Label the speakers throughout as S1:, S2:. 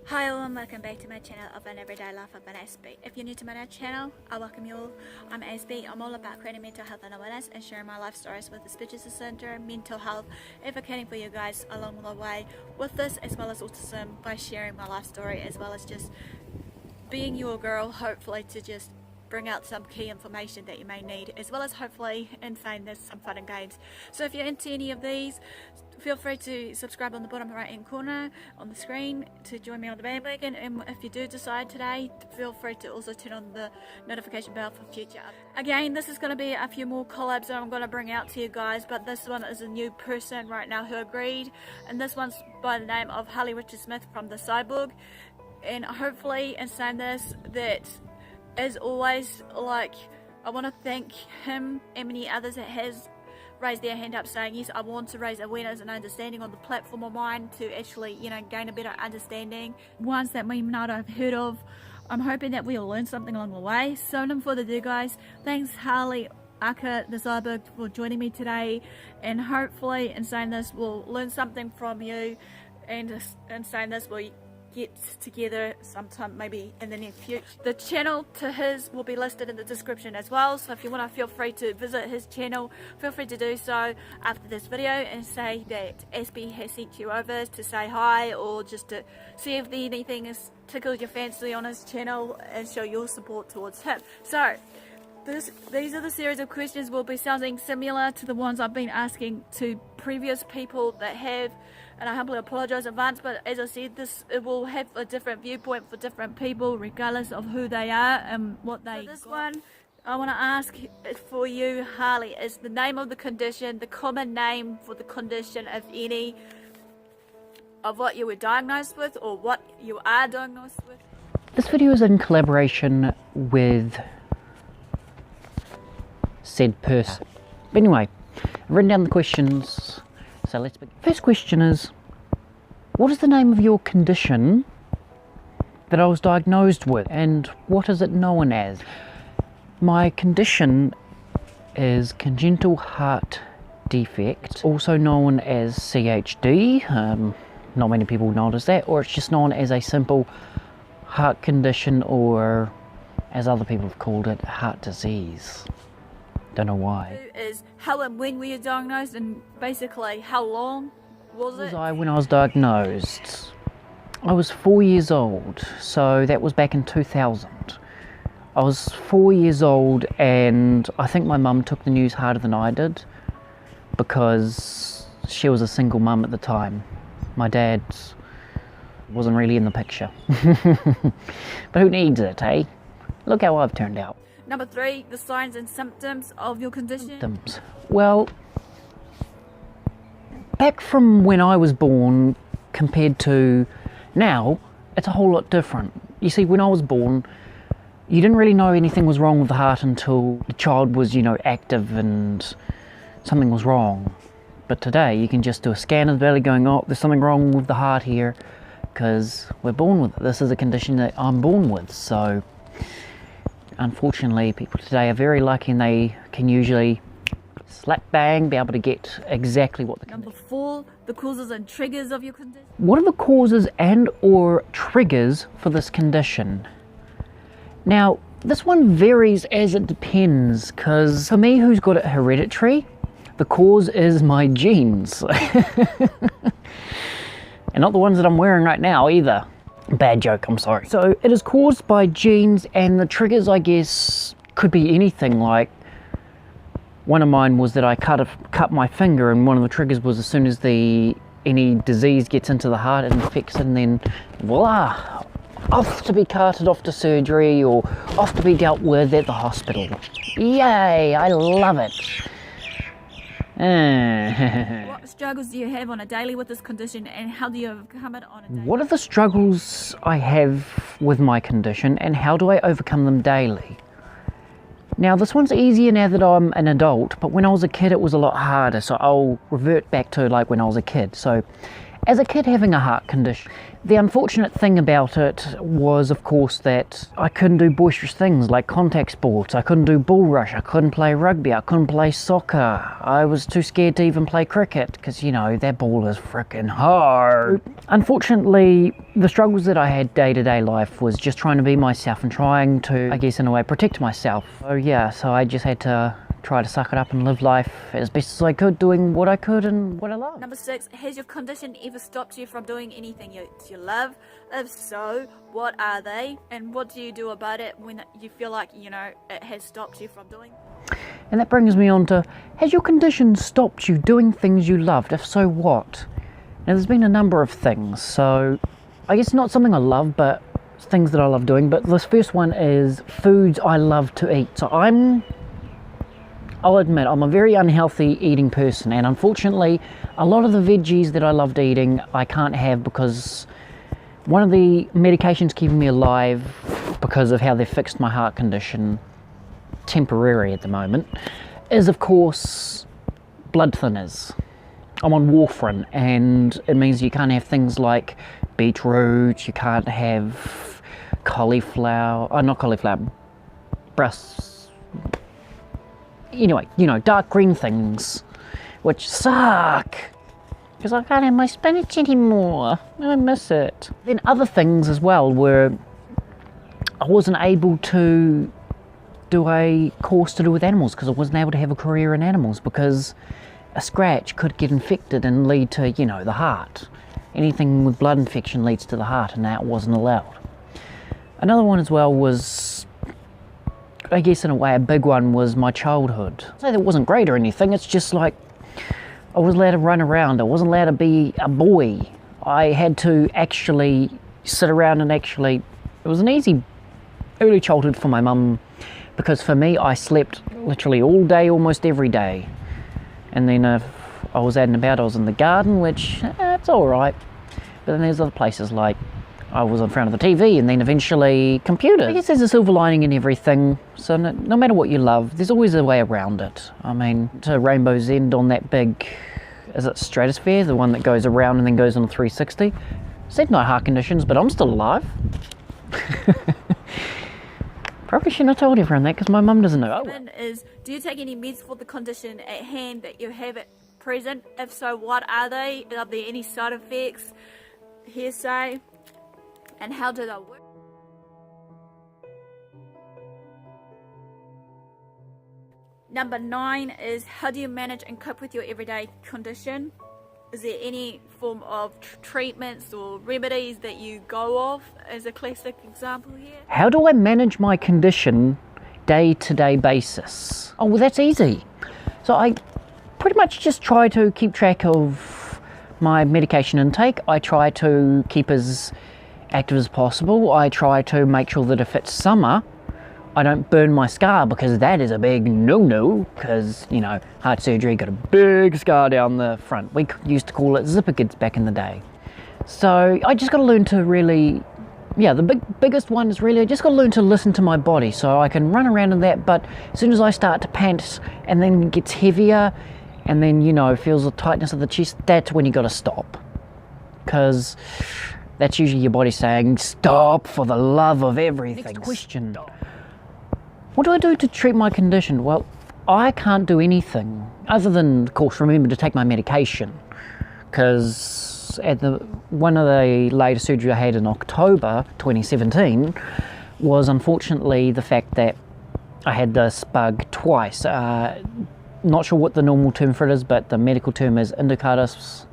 S1: Hi all and welcome back to my channel of an everyday life of an Aspie. If you're new to my channel, I welcome you all. I'm Aspie. I'm all about creating mental health and awareness and sharing my life stories with the speech syndrome, mental health, advocating for you guys along the way with this as well as autism by sharing my life story as well as just being your girl, hopefully to just bring out some key information that you may need, as well as hopefully in saying there's some fun and games. So if you're into any of these, feel free to subscribe on the bottom right hand corner on the screen to join me on the bandwagon, and if you do decide today, feel free to also turn on the notification bell for future updates. Again, this is going to be a few more collabs that I'm going to bring out to you guys, but this one is a new person right now who agreed, and this one's by the name of Harley Smith from the Cyborg. And hopefully in saying this, that as always, like, I want to thank him and many others that has raised their hand up saying, yes, I want to raise awareness and understanding on the platform of mine to actually, you know, gain a better understanding. Ones that we might have heard of. I'm hoping that we'll learn something along the way. So no further ado, guys. Thanks Harley, Aka, the Cyborg, for joining me today, and hopefully in saying this, we'll learn something from you, and in saying this, we'll get together sometime maybe in the near future. The channel to his will be listed in the description as well, so if you want to feel free to visit his channel, feel free to do so after this video and say that Aspie has sent you over to say hi, or just to see if anything has tickled your fancy on his channel and show your support towards him. So these are the series of questions will be sounding similar to the ones I've been asking to previous people that have, and I humbly apologise in advance, but as I said, it will have a different viewpoint for different people regardless of who they are and what they got. This one I want to ask for you, Harley, is the name of the condition, the common name for the condition, if any, of what you were diagnosed with or what you are diagnosed with.
S2: This video is in collaboration with said person. But anyway, I've written down the questions, so let's begin. First question is, what is the name of your condition that I was diagnosed with, and what is it known as? My condition is Congenital Heart Defect, also known as CHD. Not many people notice that, or it's just known as a simple heart condition, or as other people have called it, heart disease. Don't know why.
S1: Is how and when were you diagnosed, and basically how long was it?
S2: When I was diagnosed, I was 4 years old, so that was back in 2000. I was 4 years old, and I think my mum took the news harder than I did, because she was a single mum at the time. My dad wasn't really in the picture. But who needs it, eh? Look how I've turned out.
S1: Number 3, the signs and symptoms of your condition.
S2: Symptoms. Well, back from when I was born compared to now, it's a whole lot different. You see, when I was born, you didn't really know anything was wrong with the heart until the child was, you know, active and something was wrong. But today, you can just do a scan of the belly going, oh, there's something wrong with the heart here, because we're born with it. This is a condition that I'm born with, so unfortunately, people today are very lucky, and they can usually slap bang be able to get exactly what the condition.
S1: Number 4, the causes and triggers of your condition.
S2: What are the causes and or triggers for this condition? Now, this one varies as it depends, because for me, who's got it hereditary, the cause is my genes. And not the ones that I'm wearing right now either. Bad joke, I'm sorry. So it is caused by genes, and the triggers, I guess, could be anything. Like, one of mine was that I cut my finger, and one of the triggers was as soon as any disease gets into the heart, it infects it, and then voila, off to be carted off to surgery, or off to be dealt with at the hospital. Yay, I love it.
S1: What struggles do you have on a daily with this condition, and how do you overcome it on a daily?
S2: What are the struggles I have with my condition, and how do I overcome them daily? Now, this one's easier now that I'm an adult, but when I was a kid it was a lot harder, so I'll revert back to like when I was a kid. So As a kid having a heart condition, the unfortunate thing about it was, of course, that I couldn't do boisterous things like contact sports. I couldn't do bull rush, I couldn't play rugby, I couldn't play soccer. I was too scared to even play cricket because, you know, that ball is freaking hard. Unfortunately, the struggles that I had day-to-day life was just trying to be myself and trying to, I guess in a way, protect myself. So yeah, so I just had to try to suck it up and live life as best as I could, doing what I could and what I love.
S1: Number 6, has your condition ever stopped you from doing anything you love? If so, what are they? And what do you do about it when you feel like, you know, it has stopped you from doing?
S2: And that brings me on to, has your condition stopped you doing things you loved? If so, what? Now there's been a number of things, so I guess not something I love, but things that I love doing. But this first one is foods I love to eat. So I'll admit, I'm a very unhealthy eating person, and unfortunately, a lot of the veggies that I loved eating, I can't have because one of the medications keeping me alive, because of how they fixed my heart condition, temporary at the moment, is of course blood thinners. I'm on warfarin, and it means you can't have things like beetroot, you can't have breasts. Anyway, you know, dark green things, which suck, because I can't have my spinach anymore. I miss it. Then other things as well were, I wasn't able to do a course to do with animals because I wasn't able to have a career in animals because a scratch could get infected and lead to, you know, the heart. Anything with blood infection leads to the heart, and that wasn't allowed. Another one as well was, I guess in a way a big one, was my childhood. I'd say that wasn't great or anything, it's just like I wasn't allowed to run around, I wasn't allowed to be a boy. I had to actually sit around and it was an easy early childhood for my mum, because for me I slept literally all day, almost every day. And then if I was out and about, I was in the garden, which it's alright. But then there's other places like I was in front of the TV, and then eventually computers. I guess there's a silver lining in everything, so no matter what you love, there's always a way around it. I mean, to Rainbow's End on that big, is it stratosphere, the one that goes around and then goes on a 360? Said no heart conditions, but I'm still alive. Probably shouldn't have told everyone that because my mum doesn't know.
S1: Is, do you take any meds for the condition at hand that you have at present? If so, what are they? Are there any side effects, hearsay, and how do they work? Number 9 is, how do you manage and cope with your everyday condition? Is there any form of treatments or remedies that you go off as a classic example here?
S2: How do I manage my condition day-to-day basis? Oh, well, that's easy. So I pretty much just try to keep track of my medication intake. I try to keep as active as possible. I try to make sure that if it's summer, I don't burn my scar, because that is a big no-no, because, you know, heart surgery got a big scar down the front. We used to call it zipper kids back in the day. So I just got to learn to really, yeah, the biggest one is really I just got to learn to listen to my body, so I can run around in that, but as soon as I start to pant and then it gets heavier and then, you know, feels the tightness of the chest, that's when you got to stop, because that's usually your body saying, stop for the love of everything. Next question. Stop. What do I do to treat my condition? Well, I can't do anything other than, of course, remember to take my medication, because at one of the latest surgery I had in October 2017 was unfortunately the fact that I had this bug twice. Not sure what the normal term for it is, but the medical term is endocarditis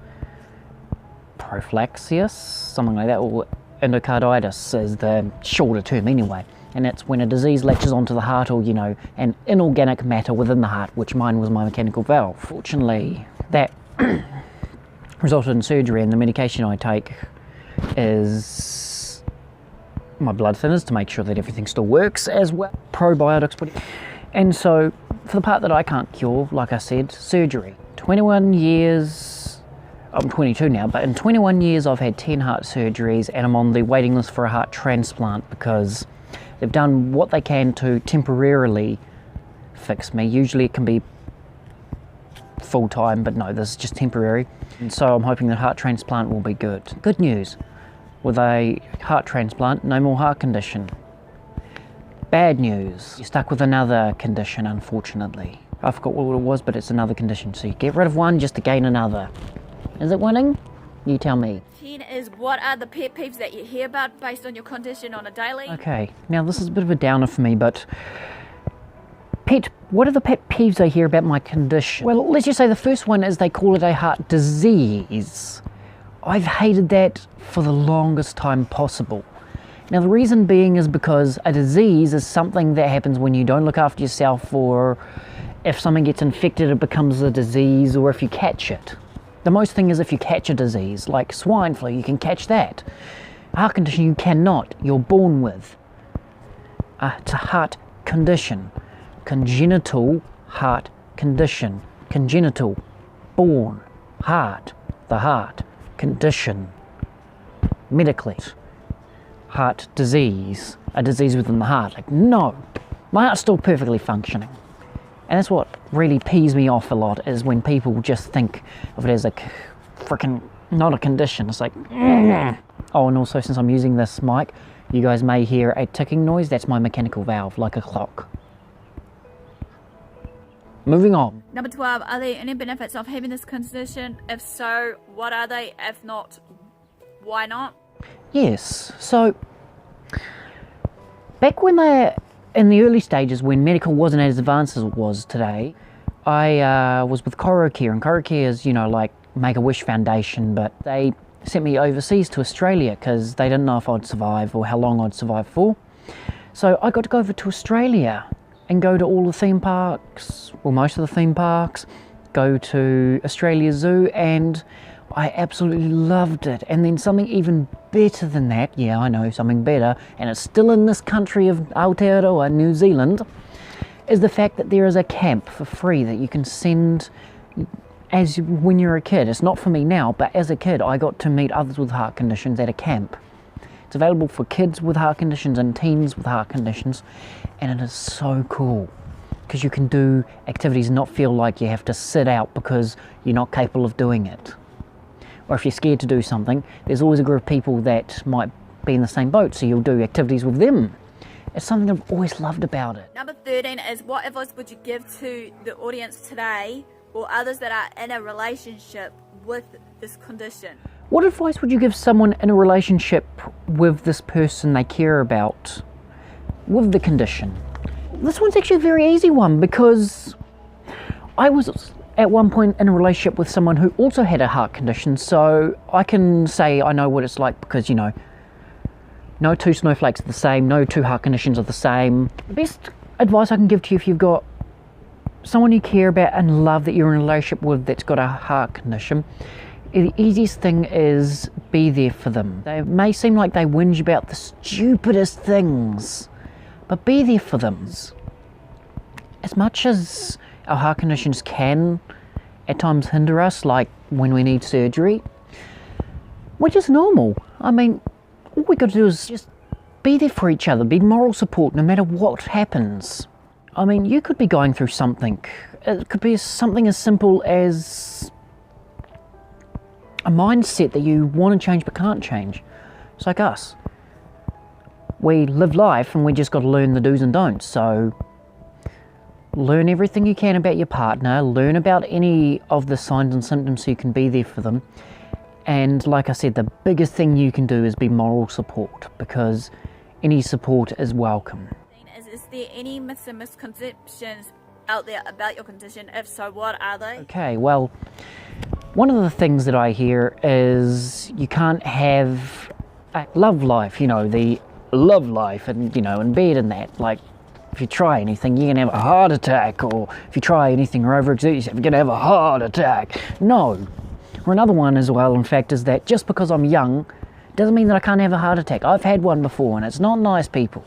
S2: prophylaxis, something like that, or endocarditis is the shorter term anyway. And that's when a disease latches onto the heart, or, you know, an inorganic matter within the heart, which mine was my mechanical valve. Fortunately, that resulted in surgery, and the medication I take is my blood thinners to make sure that everything still works, as well probiotics. And so, for the part that I can't cure, like I said, surgery. 21 years, I'm 22 now, but in 21 years I've had 10 heart surgeries, and I'm on the waiting list for a heart transplant, because they've done what they can to temporarily fix me. Usually it can be full time, but no, this is just temporary. And so I'm hoping the heart transplant will be good. Good news, with a heart transplant, no more heart condition. Bad news, you're stuck with another condition, unfortunately. I forgot what it was, but it's another condition. So you get rid of one just to gain another. Is it winning? You tell me.
S1: 10 is what are the pet peeves that you hear about based on your condition on a daily?
S2: Okay, now this is a bit of a downer for me, but what are the pet peeves I hear about my condition? Well, let's just say the first one is they call it a heart disease. I've hated that for the longest time possible. Now the reason being is because a disease is something that happens when you don't look after yourself, or if something gets infected it becomes a disease, or if you catch it. The most thing is if you catch a disease, like swine flu, you can catch that. A heart condition you cannot, you're born with. It's a heart condition. Congenital heart condition. Congenital, born, heart, the heart, condition. Medically, heart disease, a disease within the heart. Like, no, my heart's still perfectly functioning. And that's what really pees me off a lot, is when people just think of it as a freaking, not a condition. It's like, oh, and also since I'm using this mic, you guys may hear a ticking noise. That's my mechanical valve, like a clock. Moving on.
S1: Number 12, are there any benefits of having this condition? If so, what are they? If not, why not?
S2: Yes, so back when in the early stages, when medical wasn't as advanced as it was today, I was with Care, and Care is, you know, like Make-A-Wish Foundation, but they sent me overseas to Australia because they didn't know if I'd survive or how long I'd survive for. So I got to go over to Australia and go to all the theme parks, well, most of the theme parks, go to Australia Zoo, and I absolutely loved it. And then something even better than that, yeah, I know, something better, and it's still in this country of Aotearoa, New Zealand, is the fact that there is a camp for free that you can send as when you're a kid. It's not for me now, but as a kid I got to meet others with heart conditions at a camp. It's available for kids with heart conditions and teens with heart conditions, and it is so cool because you can do activities and not feel like you have to sit out because you're not capable of doing it. Or if you're scared to do something, there's always a group of people that might be in the same boat, so you'll do activities with them. It's something I've always loved about it.
S1: Number 13 is, what advice would you give to the audience today or others that are in a relationship with this condition?
S2: What advice would you give someone in a relationship with this person they care about with the condition? This one's actually a very easy one, because I was at one point in a relationship with someone who also had a heart condition, so I can say I know what it's like, because, you know, no two snowflakes are the same, no two heart conditions are the same. The best advice I can give to you if you've got someone you care about and love that you're in a relationship with that's got a heart condition, the easiest thing is be there for them. They may seem like they whinge about the stupidest things, but be there for them. As much as our heart conditions can at times hinder us, like when we need surgery, we're just normal. I mean, all we got to do is just be there for each other, be moral support no matter what happens. I mean, you could be going through something. It could be something as simple as a mindset that you want to change but can't change. It's like us. We live life and we just got to learn the do's and don'ts. So learn everything you can about your partner, learn about any of the signs and symptoms so you can be there for them. And like I said, the biggest thing you can do is be moral support, because any support is welcome.
S1: Is there any myths and misconceptions out there about your condition? If so, what are they?
S2: Okay, well, one of the things that I hear is you can't have a love life, you know, the love life, and, you know, in bed and that. Like, if you try anything, you're going to have a heart attack, or if you try anything or overexert yourself, you're going to have a heart attack. No. Or another one as well, in fact, is that just because I'm young doesn't mean that I can't have a heart attack. I've had one before, and it's not nice, people.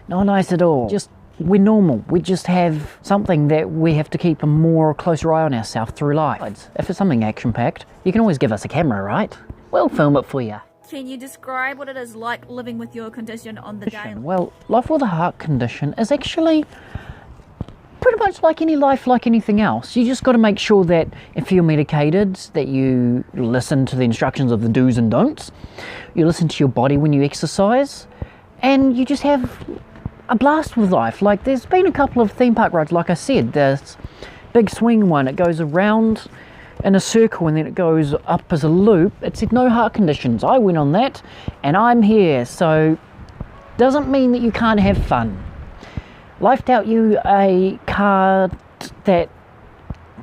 S2: Not nice at all. Just, we're normal. We just have something that we have to keep a more closer eye on ourselves through life. If it's something action-packed, you can always give us a camera, right? We'll film it for you.
S1: Can you describe what it is like living with your condition on the daily?
S2: Well, life with a heart condition is actually pretty much like any life, like anything else. You just got to make sure that if you're medicated, that you listen to the instructions of the do's and don'ts. You listen to your body when you exercise, and you just have a blast with life. Like, there's been a couple of theme park rides, like I said, there's big swing one, it goes around in a circle and then it goes up as a loop. It said no heart conditions. I went on that and I'm here, so doesn't mean that you can't have fun. Life dealt you a card that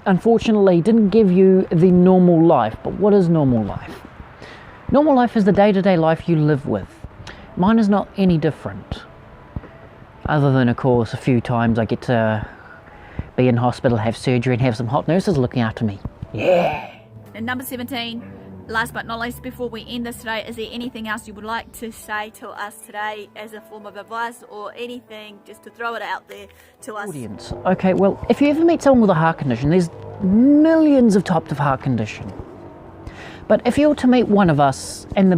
S2: unfortunately didn't give you the normal life. But what is normal life? Normal life is the day-to-day life you live with. Mine is not any different, other than of course a few times I get to be in hospital, have surgery and have some hot nurses looking after me. Yeah.
S1: And number 17, last but not least, before we end this today, is there anything else you would like to say to us today as a form of advice, or anything just to throw it out there to us?
S2: Audience. Okay, well, if you ever meet someone with a heart condition, there's millions of types of heart condition. But if you were to meet one of us, and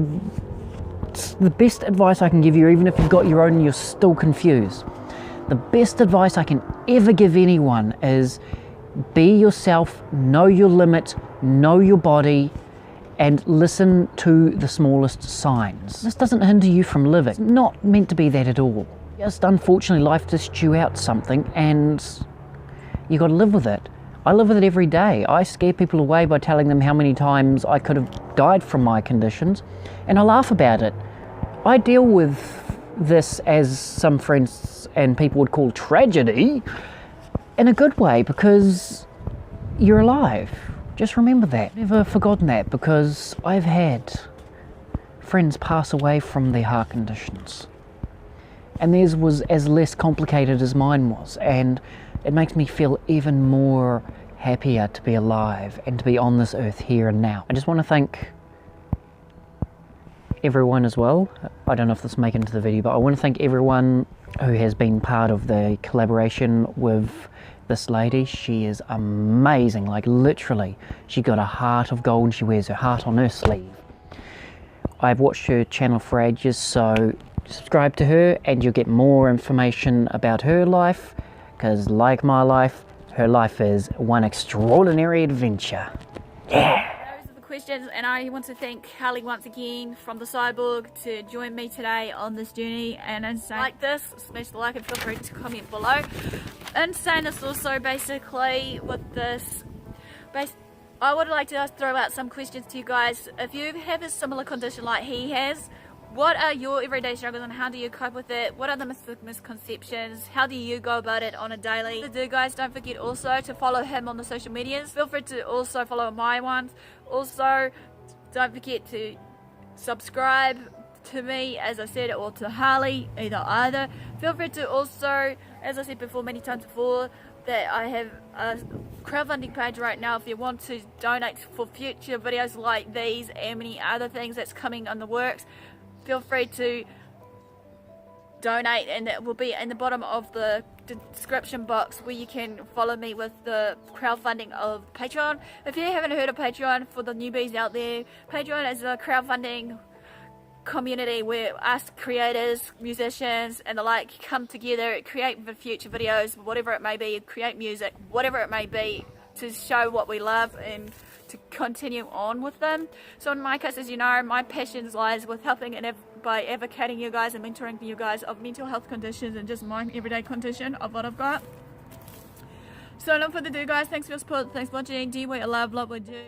S2: the best advice I can give you, even if you've got your own and you're still confused, the best advice I can ever give anyone is be yourself, know your limits, know your body, and listen to the smallest signs. This doesn't hinder you from living. It's not meant to be that at all. Just unfortunately life dished you out something and you got to live with it. I live with it every day. I scare people away by telling them how many times I could have died from my conditions, and I laugh about it. I deal with this, as some friends and people would call tragedy, in a good way, because you're alive. Just remember that. Never forgotten that, because I've had friends pass away from their heart conditions, and theirs was as less complicated as mine was, and it makes me feel even more happier to be alive and to be on this earth here and now. I just want to thank everyone as well. I don't know if this will make it into the video, but I want to thank everyone who has been part of the collaboration with this lady. She is amazing, like literally. She got a heart of gold and she wears her heart on her sleeve. I've watched her channel for ages, so subscribe to her and you'll get more information about her life, because like my life, her life is one extraordinary adventure. Yeah.
S1: Those are the questions, and I want to thank Harley once again from the Cyborg to join me today on this journey. And in saying like this, smash the like and feel free to comment below. In saying this also, basically with this, I would like to throw out some questions to you guys. If you have a similar condition like he has, what are your everyday struggles and how do you cope with it? What are the misconceptions? How do you go about it on a daily? To do, guys, don't forget also to follow him on the social medias. Feel free to also follow my ones. Also, don't forget to subscribe to me, as I said, or to Harley, either. Feel free to also, as I said before, many times before, that I have a crowdfunding page right now if you want to donate for future videos like these and many other things that's coming on the works. Feel free to donate, and it will be in the bottom of the description box where you can follow me with the crowdfunding of Patreon. If you haven't heard of Patreon, for the newbies out there, Patreon is a crowdfunding community where us creators, musicians and the like come together, create future videos, whatever it may be, create music, whatever it may be, to show what we love and to continue on with them. So in my case, as you know, my passion lies with helping and by advocating you guys and mentoring you guys of mental health conditions and just my everyday condition of what I've got. So no further ado, guys, thanks for your support, thanks for watching. Do what you love what we do.